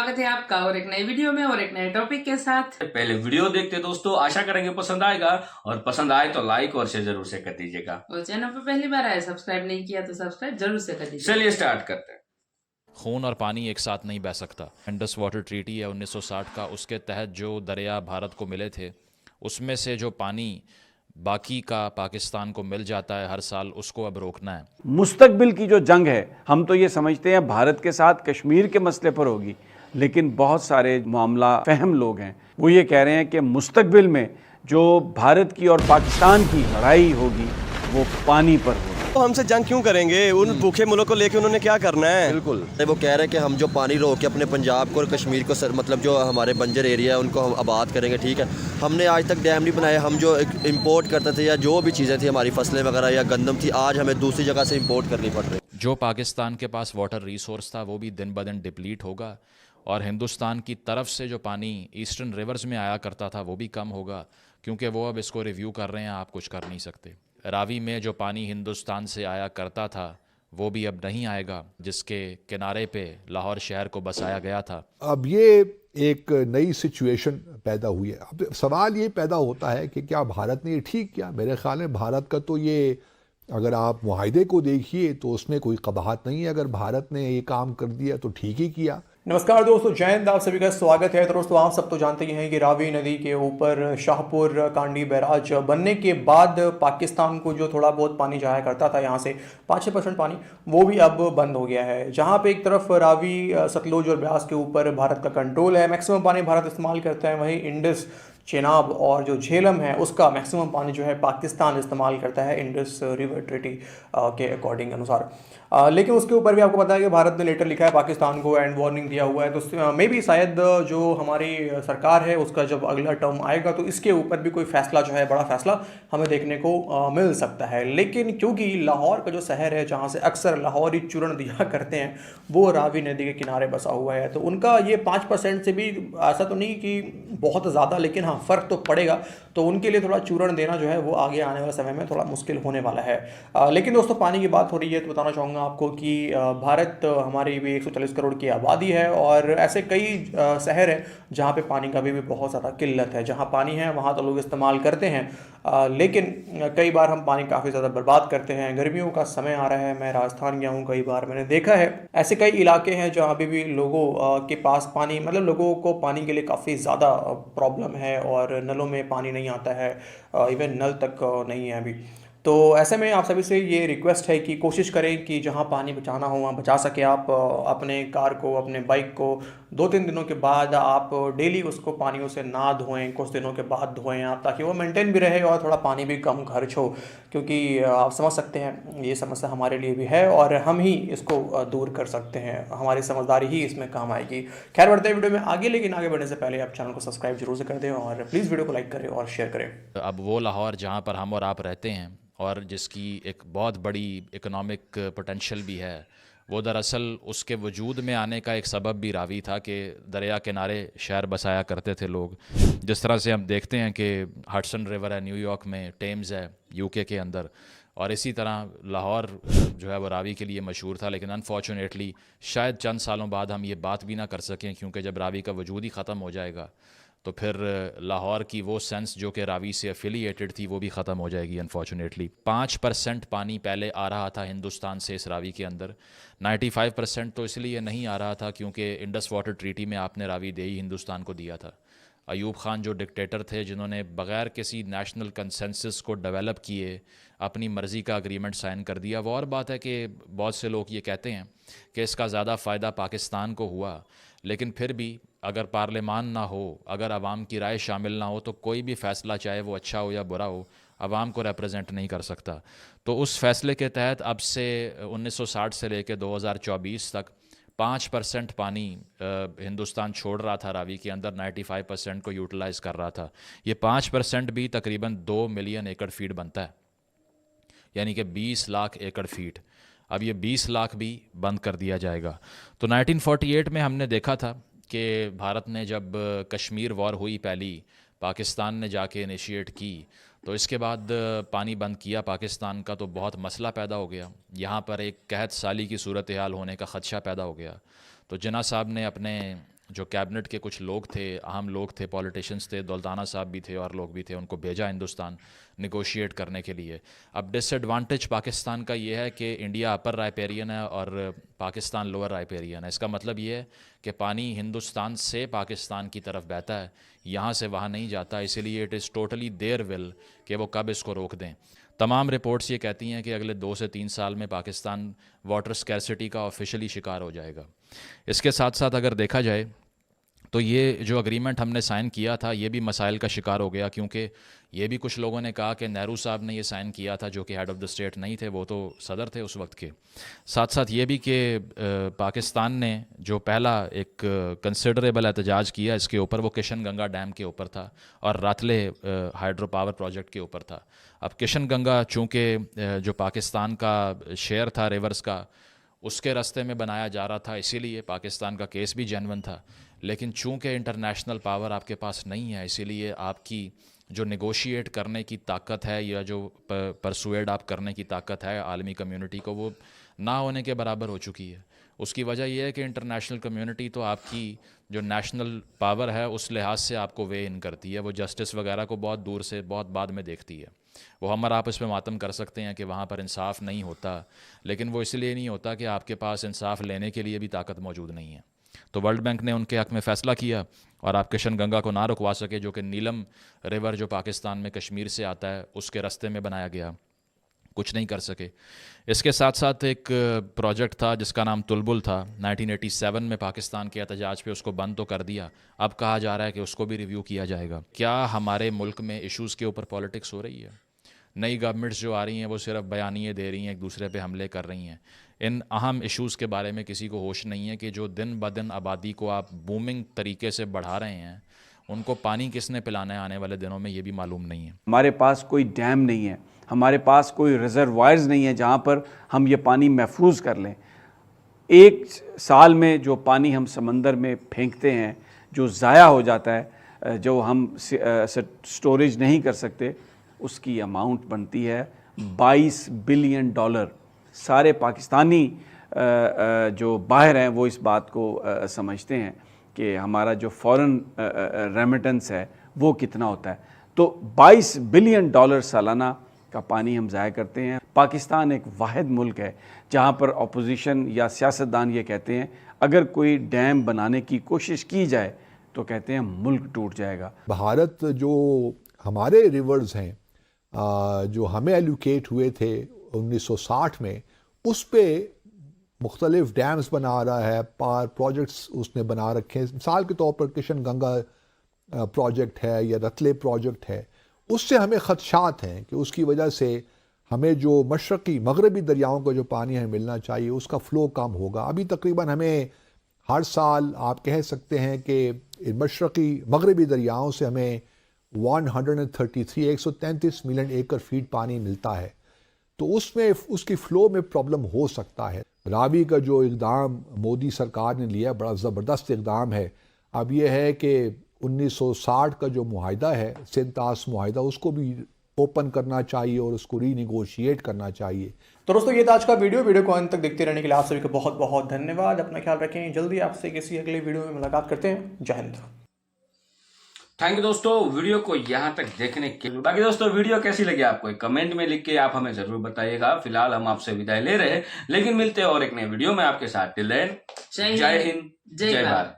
स्वागत है आपका और एक नई वीडियो में और एक नए टॉपिक के साथ। पहले वीडियो देखते दोस्तों, आशा करेंगे पसंद आएगा और पसंद आए तो लाइक और शेयर जरूर से कर दीजिएगा। और चैनल पर पहली बार आए, सब्सक्राइब नहीं किया तो सब्सक्राइब जरूर से कर दीजिए। चलिए स्टार्ट करते हैं। खून और पानी एक साथ नहीं बह सकता। इंडस वाटर ट्रीटी है 1960 का, उसके तहत जो दरिया भारत को मिले थे उसमें से जो पानी बाकी का पाकिस्तान को मिल जाता है हर साल, उसको अब रोकना है। मुस्तकबिल की जो जंग है, हम तो ये समझते हैं भारत के साथ कश्मीर के मसले पर होगी, लेकिन बहुत सारे मामला फहम लोग हैं, वो ये कह रहे हैं कि मुस्तकबिल में जो भारत की और पाकिस्तान की लड़ाई होगी वो पानी पर होगी। तो हमसे जंग क्यों करेंगे? उन भूखे मुल्कों को लेके उन्होंने क्या करना है? बिल्कुल, वो कह रहे हैं कि हम जो पानी रोक के अपने पंजाब को और कश्मीर को मतलब जो हमारे बंजर एरिया है उनको हम आबाद करेंगे। ठीक है, हमने आज तक डैम नहीं बनाए। हम जो इंपोर्ट करते थे या जो भी चीज़ें थी, हमारी फसलें वगैरह या गंदम थी, आज हमें दूसरी जगह से इंपोर्ट करनी पड़ रही। जो पाकिस्तान के पास वाटर रिसोर्स था वो भी दिन ब दिन डिप्लीट होगा और हिंदुस्तान की तरफ से जो पानी ईस्टर्न रिवर्स में आया करता था वो भी कम होगा, क्योंकि वो अब इसको रिव्यू कर रहे हैं। आप कुछ कर नहीं सकते। रावी में जो पानी हिंदुस्तान से आया करता था वो भी अब नहीं आएगा, जिसके किनारे पे लाहौर शहर को बसाया गया था। अब ये एक नई सिचुएशन पैदा हुई है। अब सवाल ये पैदा होता है कि क्या भारत ने ये ठीक किया? मेरे ख्याल में भारत का तो ये, अगर आप मुआहिदे को देखिए तो उसमें कोई कबाहत नहीं है। अगर भारत ने ये काम कर दिया तो ठीक ही किया। नमस्कार दोस्तों, जय हिंद। आप सभी का स्वागत है। तो दोस्तों, आप सब तो जानते ही हैं कि रावी नदी के ऊपर शाहपुर कांडी बैराज बनने के बाद पाकिस्तान को जो थोड़ा बहुत पानी जाया करता था, यहाँ से 5-6% पानी, वो भी अब बंद हो गया है। जहाँ पे एक तरफ रावी, सतलुज और ब्यास के ऊपर भारत का कंट्रोल है, मैक्सिमम पानी भारत इस्तेमाल करता है, वहीं इंडस, चेनाब और जो झेलम है उसका मैक्सिमम पानी जो है पाकिस्तान इस्तेमाल करता है इंडस रिवर ट्रीटी के अकॉर्डिंग अनुसार। लेकिन उसके ऊपर भी आपको पता है कि भारत ने लेटर लिखा है पाकिस्तान को एंड वार्निंग दिया हुआ है। तो मे भी शायद जो हमारी सरकार है उसका जब अगला टर्म आएगा तो इसके ऊपर भी कोई फैसला जो है, बड़ा फैसला हमें देखने को मिल सकता है। लेकिन क्योंकि लाहौर का जो शहर है जहाँ से अक्सर लाहौरी चूर्ण दिया करते हैं वो रावी नदी के किनारे बसा हुआ है, तो उनका ये 5% से भी ऐसा तो नहीं कि बहुत ज़्यादा, लेकिन हाँ फ़र्क तो पड़ेगा। तो उनके लिए थोड़ा चूर्ण देना जो है वो आगे आने वाले समय में थोड़ा मुश्किल होने वाला है। लेकिन दोस्तों, पानी की बात हो रही है तो बताना चाहूँगा आपको कि भारत, हमारी भी 140 करोड़ की आबादी है और ऐसे कई शहर हैं जहाँ पे पानी का भी बहुत ज़्यादा किल्लत है। जहाँ पानी है वहाँ तो लोग इस्तेमाल करते हैं, लेकिन कई बार हम पानी काफ़ी ज़्यादा बर्बाद करते हैं। गर्मियों का समय आ रहा है, मैं राजस्थान गया हूँ, कई बार मैंने देखा है ऐसे कई इलाके हैं जहाँ अभी भी लोगों के पास पानी, मतलब लोगों को पानी के लिए काफ़ी ज़्यादा प्रॉब्लम है और नलों में पानी नहीं आता है, इवन नल तक नहीं है अभी। तो ऐसे में आप सभी से ये रिक्वेस्ट है कि कोशिश करें कि जहाँ पानी बचाना हो वहाँ बचा सके। आप अपने कार को, अपने बाइक को 2-3 दिनों के बाद आप डेली उसको पानियों से ना धोएं, कुछ दिनों के बाद धोएं आप, ताकि वो मेंटेन भी रहे और थोड़ा पानी भी कम खर्च हो। क्योंकि आप समझ सकते हैं ये समस्या हमारे लिए भी है और हम ही इसको दूर कर सकते हैं, हमारी समझदारी ही इसमें काम आएगी। खैर, बढ़ते हैं वीडियो में आगे, लेकिन आगे बढ़ने से पहले आप चैनल को सब्सक्राइब जरूर से कर दें और प्लीज़ वीडियो को लाइक करें और शेयर करें। अब वो लाहौर जहाँ पर हम और आप रहते हैं और जिसकी एक बहुत बड़ी इकोनॉमिक पोटेंशियल भी है, वो दरअसल उसके वजूद में आने का एक सबब भी रावी था कि दरिया किनारे शहर बसाया करते थे लोग। जिस तरह से हम देखते हैं कि हडसन रिवर है न्यूयॉर्क में, टेम्स है यूके के अंदर, और इसी तरह लाहौर जो है वो रावी के लिए मशहूर था। लेकिन अनफॉर्चुनेटली शायद चंद सालों बाद हम ये बात भी ना कर सकें, क्योंकि जब रावी का वजूद ही ख़त्म हो जाएगा तो फिर लाहौर की वो सेंस जो कि रावी से एफिलिएटेड थी वो भी ख़त्म हो जाएगी अनफॉर्चुनेटली। 5% पानी पहले आ रहा था हिंदुस्तान से इस रावी के अंदर। 95% तो इसलिए नहीं आ रहा था क्योंकि इंडस वाटर ट्रीटी में आपने रावी दे ही हिंदुस्तान को दिया था। अयूब खान जो डिक्टेटर थे, जिन्होंने बग़ैर किसी नेशनल कंसेंसस को डेवलप किए अपनी मर्ज़ी का अग्रीमेंट साइन कर दिया। वो और बात है कि बहुत से लोग ये कहते हैं कि इसका ज़्यादा फ़ायदा पाकिस्तान को हुआ, लेकिन फिर भी अगर पार्लियामान ना हो, अगर आवाम की राय शामिल ना हो, तो कोई भी फ़ैसला, चाहे वो अच्छा हो या बुरा हो, आवाम को रिप्रेजेंट नहीं कर सकता। तो उस फैसले के तहत अब से 1960 से लेकर 2024 तक 5% पानी हिंदुस्तान छोड़ रहा था रावी के अंदर, 95% को यूटिलाइज़ कर रहा था। ये 5% भी तकरीबन 2 मिलियन एकड़ फीट बनता है, यानी कि 20 लाख एकड़ फीट। अब ये 20 लाख भी बंद कर दिया जाएगा। तो 1948 में हमने देखा था कि भारत ने जब कश्मीर वॉर हुई पहली, पाकिस्तान ने जाके इनिशिएट की, तो इसके बाद पानी बंद किया पाकिस्तान का, तो बहुत मसला पैदा हो गया। यहाँ पर एक कहत साली की सूरत हाल होने का ख़दशा पैदा हो गया। तो जिन्ना साहब ने अपने जो कैबिनेट के कुछ लोग थे, अहम लोग थे, पॉलिटिशियंस थे, दौलताना साहब भी थे और लोग भी थे, उनको भेजा हिंदुस्तान निगोशिएट करने के लिए। अब डिसएडवांटेज पाकिस्तान का ये है कि इंडिया अपर राइपेरियन है और पाकिस्तान लोअर राइपेरियन है। इसका मतलब ये है कि पानी हिंदुस्तान से पाकिस्तान की तरफ बहता है, यहाँ से वहाँ नहीं जाता। इसीलिए it is totally their will कि वो कब इसको रोक दें। तमाम रिपोर्ट्स ये कहती हैं कि अगले 2 से 3 साल में पाकिस्तान वाटर स्कैरसिटी का ऑफिशियली शिकार हो जाएगा। इसके साथ साथ अगर देखा जाए तो ये जो अग्रीमेंट हमने साइन किया था ये भी मसाइल का शिकार हो गया, क्योंकि ये भी कुछ लोगों ने कहा कि नेहरू साहब ने ये साइन किया था, जो कि हेड ऑफ़ द स्टेट नहीं थे, वो तो सदर थे उस वक्त के। साथ साथ ये भी कि पाकिस्तान ने जो पहला एक कंसिडरेबल एहतजाज किया इसके ऊपर, वो किशन गंगा डैम के ऊपर था और रातले हाइड्रो पावर प्रोजेक्ट के ऊपर था। अब किशन गंगा चूँकि जो पाकिस्तान का शेयर था रिवर्स का, उसके रास्ते में बनाया जा रहा था, इसीलिए पाकिस्तान का केस भी जेन्युइन था। लेकिन चूँकि इंटरनेशनल पावर आपके पास नहीं है, इसीलिए आपकी जो नेगोशिएट करने की ताकत है या जो परसुएड आप करने की ताकत है आलमी कम्युनिटी को, वो ना होने के बराबर हो चुकी है। उसकी वजह यह है कि इंटरनेशनल कम्युनिटी तो आपकी जो नेशनल पावर है उस लिहाज से आपको वे इन करती है, वो जस्टिस वगैरह को बहुत दूर से बहुत बाद में देखती है। वो हम और आप इस पर मातम कर सकते हैं कि वहाँ पर इंसाफ नहीं होता, लेकिन वो इसलिए नहीं होता कि आपके पास इंसाफ लेने के लिए भी ताकत मौजूद नहीं है। तो वर्ल्ड बैंक ने उनके हक़ में फ़ैसला किया और आप किशन गंगा को ना रुकवा सके, जो कि नीलम रिवर जो पाकिस्तान में कश्मीर से आता है उसके रास्ते में बनाया गया, कुछ नहीं कर सके। इसके साथ साथ एक प्रोजेक्ट था जिसका नाम तुलबुल था, 1987 में पाकिस्तान के एहतजाज पे उसको बंद तो कर दिया, अब कहा जा रहा है कि उसको भी रिव्यू किया जाएगा। क्या हमारे मुल्क में इश्यूज़ के ऊपर पॉलिटिक्स हो रही है? नई गवर्नमेंट्स जो आ रही हैं वो सिर्फ बयानिए दे रही हैं, एक दूसरे पे हमले कर रही हैं। इन अहम इश्यूज़ के बारे में किसी को होश नहीं है कि जो दिन ब दिन आबादी को आप बूमिंग तरीके से बढ़ा रहे हैं, उनको पानी किसने पिलाना है आने वाले दिनों में, ये भी मालूम नहीं है। हमारे पास कोई डैम नहीं है, हमारे पास कोई रिजर्वायर्स नहीं है जहाँ पर हम ये पानी महफूज कर लें। एक साल में जो पानी हम समंदर में फेंकते हैं, जो ज़ाया हो जाता है, जो हम स्टोरेज नहीं कर सकते, उसकी अमाउंट बनती है $22 बिलियन। सारे पाकिस्तानी जो बाहर हैं वो इस बात को समझते हैं कि हमारा जो फॉरेन रेमिटेंस है वो कितना होता है। तो $22 बिलियन सालाना का पानी हम ज़ाया करते हैं। पाकिस्तान एक वाहिद मुल्क है जहाँ पर अपोजिशन या सियासतदान ये कहते हैं अगर कोई डैम बनाने की कोशिश की जाए तो कहते हैं मुल्क टूट जाएगा। भारत जो हमारे रिवर्स हैं जो हमें एलोकेट हुए थे 1960 में, उस पे मुख्तलिफ डैम्स बना रहा है, पावर प्रोजेक्ट्स उसने बना रखे हैं। मिसाल के तौर पर किशन गंगा प्रोजेक्ट है या रतले प्रोजेक्ट है, उससे हमें ख़दशात हैं कि उसकी वजह से हमें जो मशरक़ी मगरबी दरियाओं का जो पानी हमें मिलना चाहिए उसका फ़्लो कम होगा। अभी तकरीबन हमें हर साल आप कह सकते हैं कि मशरक़ी मगरबी दरियाओं से हमें 133 मिलियन एकड़ फीट पानी मिलता है, तो उसमें उसकी फ़्लो में प्रॉब्लम हो सकता है। रावी का जो इक़दाम मोदी सरकार ने लिया बड़ा ज़बरदस्त इक़दाम है। अब यह है कि 1960 का जो मुआहिदा है, सिंतास मुआहिदा, उसको भी ओपन करना चाहिए और उसको रीनिगोशिएट करना चाहिए। तो दोस्तों ये था आज का वीडियो को अंत तक देखते रहने के लिए आप सभी का बहुत बहुत धन्यवाद। अपना ख्याल रखें, जल्दी आपसे किसी अगले वीडियो में मुलाकात करते हैं। जय हिंद। थैंक यू दोस्तों वीडियो को यहाँ तक देखने के लिए। बाकी दोस्तों वीडियो कैसी लगी आपको कमेंट में लिख के आप हमें जरूर बताइएगा। फिलहाल हम आपसे विदाई ले रहे हैं, लेकिन मिलते हैं और एक नए वीडियो में आपके साथ। टिल देन जय हिंद, जय भारत।